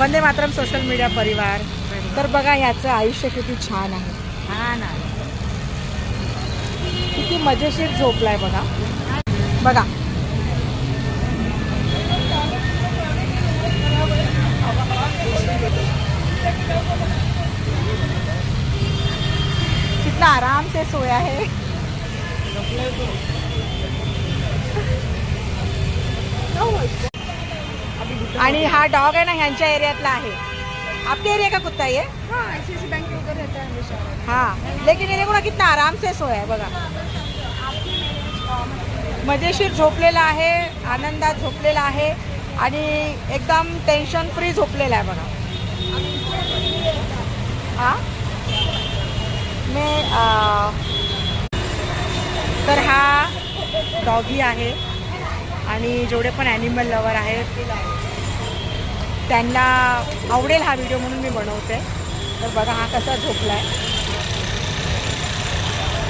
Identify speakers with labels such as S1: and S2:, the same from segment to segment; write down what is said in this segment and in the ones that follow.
S1: Vande Mataram social media परिवार. तर बघा ह्याचं आयुष्य किती छान आहे.
S2: छान आहे.
S1: किती मजेशीर झोपलाय बघा. बघा कितना आराम से सोया है. आणि हा डॉग आहे ना ह्यांच्या एरियातला आहे. आपके एरिया का कुत्ता है ये?
S2: हाँ, ICICI बैंक के उधर रहता है हमेशा.
S1: हाँ, लेकिन ये देखो ना कितना आराम से सोया है बघा. मजेशीर झोपलेला आहे, आनंदात झोपलेला आहे आणि एकदम टेन्शन फ्री झोपलेला आहे बघा. हां तर हा डॉगी आहे आणि जेवढे पण ॲनिमल लवर आहेत त्यांना आवडेल हा व्हिडिओ म्हणून मी बनवते. तर बघा हा कसा झोपला आहे.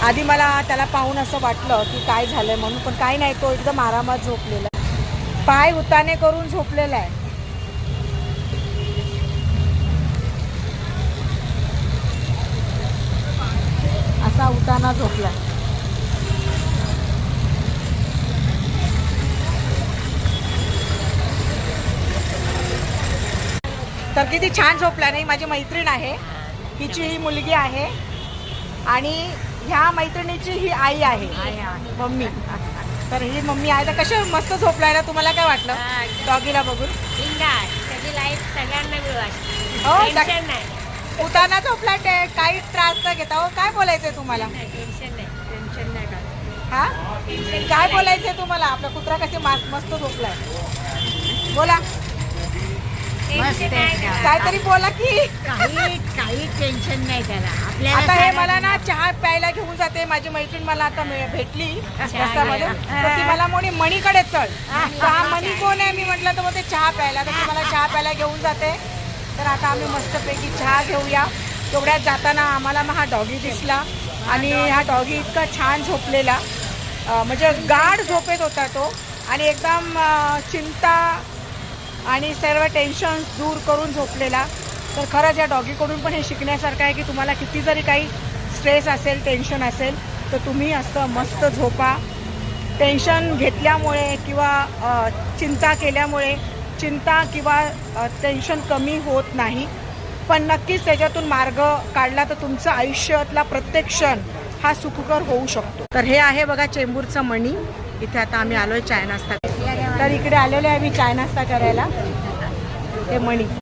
S1: आधी मला त्याला पाहून असं वाटलं की काय झालं आहे म्हणून, पण काही नाही, तो एकदम आरामात झोपलेला आहे. पाय उताने करून झोपलेला आहे. असा उताना झोपला आहे. तर किती छान झोपला नाही. माझी मैत्रीण आहे, हिची ही मुलगी आहे आणि ह्या मैत्रिणीची ही आई आहे, मम्मी. तर ही मम्मी आहे. तर कसे मस्त झोपलाय ना. तुम्हाला काय वाटलं डॉगीला बघून?
S2: त्याची लाईफ सगळ्यांना मिळवायची.
S1: हो,
S2: टेन्शन नाही.
S1: उताना झोपला. काही त्रास न घेता. हो, काय बोलायचंय तुम्हाला?
S2: टेन्शन नाही. टेन्शन नाही का?
S1: हा, काय बोलायचंय तुम्हाला? आपला कुत्रा कसे मस्त झोपलाय. बोला काहीतरी बोला की.
S2: काही टेन्शन नाही त्याला.
S1: आता हे मला ना चहा प्यायला घेऊन जाते. माझी मैत्रीण मला आता भेटली रस्त्यामध्ये. तर ती मला म्हणे मणीकडे चल. तर हा मणी कोण आहे मी म्हटलं. तर मग ते चहा प्यायला. तर ती मला चहा प्यायला घेऊन जाते. तर आता आम्ही मस्तपैकी चहा घेऊया. तेवढ्यात जाताना आम्हाला मग हा डॉगी दिसला आणि हा डॉगी इतका छान झोपलेला, म्हणजे गाढ झोपेत होता तो आणि एकदम चिंता आणि सर्व टेन्शन दूर करून झोपलेला. तर खरंच या डॉगीकडून पण हे शिकण्यासारखं आहे की तुम्हाला किती जरी काही स्ट्रेस असेल, टेन्शन असेल, तर तुम्ही असं मस्त झोपा. टेन्शन घेतल्यामुळे किंवा चिंता केल्यामुळे चिंता किंवा टेन्शन कमी होत नाही, पण नक्कीच त्याच्यातून मार्ग काढला तर तुमचं आयुष्यातला प्रत्येक क्षण हा सुखकर होऊ शकतो. तर हे आहे बघा चेंबूरचं मणी. इथे आता आम्ही आलोय चाय नाश्ता. तर इकडे आलेलो आहे मी चाय नाश्ता करायला. हे मणी